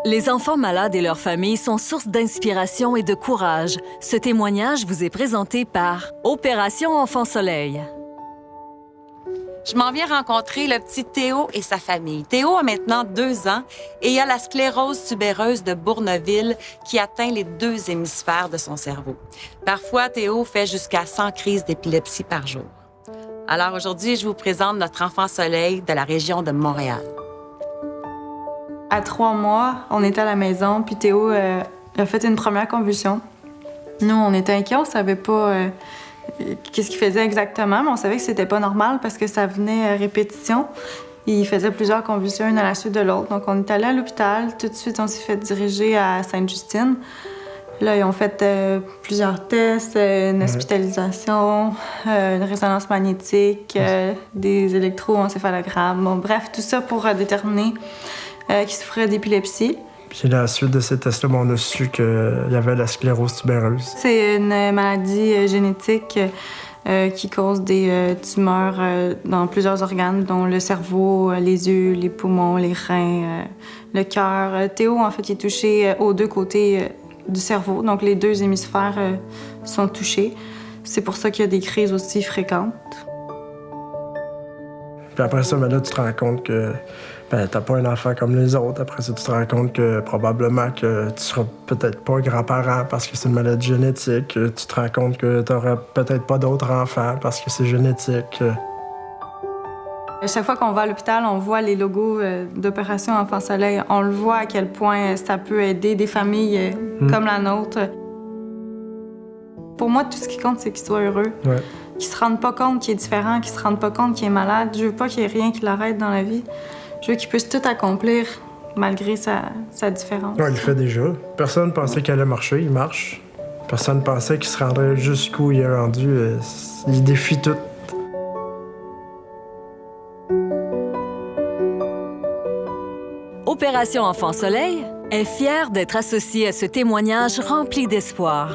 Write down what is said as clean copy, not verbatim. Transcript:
Les enfants malades et leurs familles sont source d'inspiration et de courage. Ce témoignage vous est présenté par Opération Enfant Soleil. Je m'en viens rencontrer le petit Théo et sa famille. Théo a maintenant 2 ans et il a la sclérose tubéreuse de Bourneville qui atteint les 2 hémisphères de son cerveau. Parfois, Théo fait jusqu'à 100 crises d'épilepsie par jour. Alors aujourd'hui, je vous présente notre enfant soleil de la région de Montréal. À 3 mois, on était à la maison, puis Théo a fait une première convulsion. Nous, on était inquiets, on savait pas qu'est-ce qu'il faisait exactement, mais on savait que c'était pas normal parce que ça venait à répétition. Il faisait plusieurs convulsions, une à la suite de l'autre. Donc, on est allé à l'hôpital. Tout de suite, on s'est fait diriger à Sainte-Justine. Là, ils ont fait plusieurs tests, une hospitalisation, une résonance magnétique, des électroencéphalogrammes. Bon, bref, tout ça pour déterminer qu'il souffrait d'épilepsie. Puis à la suite de ces tests-là, on a su qu'il y avait la sclérose tubéreuse. C'est une maladie génétique qui cause des tumeurs dans plusieurs organes, dont le cerveau, les yeux, les poumons, les reins, le cœur. Théo, en fait, il est touché aux 2 côtés du cerveau, donc les 2 hémisphères sont touchés. C'est pour ça qu'il y a des crises aussi fréquentes. Puis après ça, là, tu te rends compte que t'as pas un enfant comme les autres. Après ça, tu te rends compte que probablement que tu seras peut-être pas grand-parent parce que c'est une maladie génétique. Tu te rends compte que t'auras peut-être pas d'autres enfants parce que c'est génétique. Chaque fois qu'on va à l'hôpital, on voit les logos d'Opération Enfant Soleil. On le voit à quel point ça peut aider des familles comme la nôtre. Pour moi, tout ce qui compte, c'est qu'il soit heureux. Ouais. Qu'il se rende pas compte qu'il est différent, qu'il se rende pas compte qu'il est malade. Je veux pas qu'il y ait rien qui l'arrête dans la vie. Je veux qu'il puisse tout accomplir malgré sa différence. Ouais, il le fait déjà. Personne pensait qu'elle allait marcher, il marche. Personne pensait qu'il se rendrait jusqu'où il est rendu. Il défie tout. Opération Enfant Soleil est fière d'être associée à ce témoignage rempli d'espoir.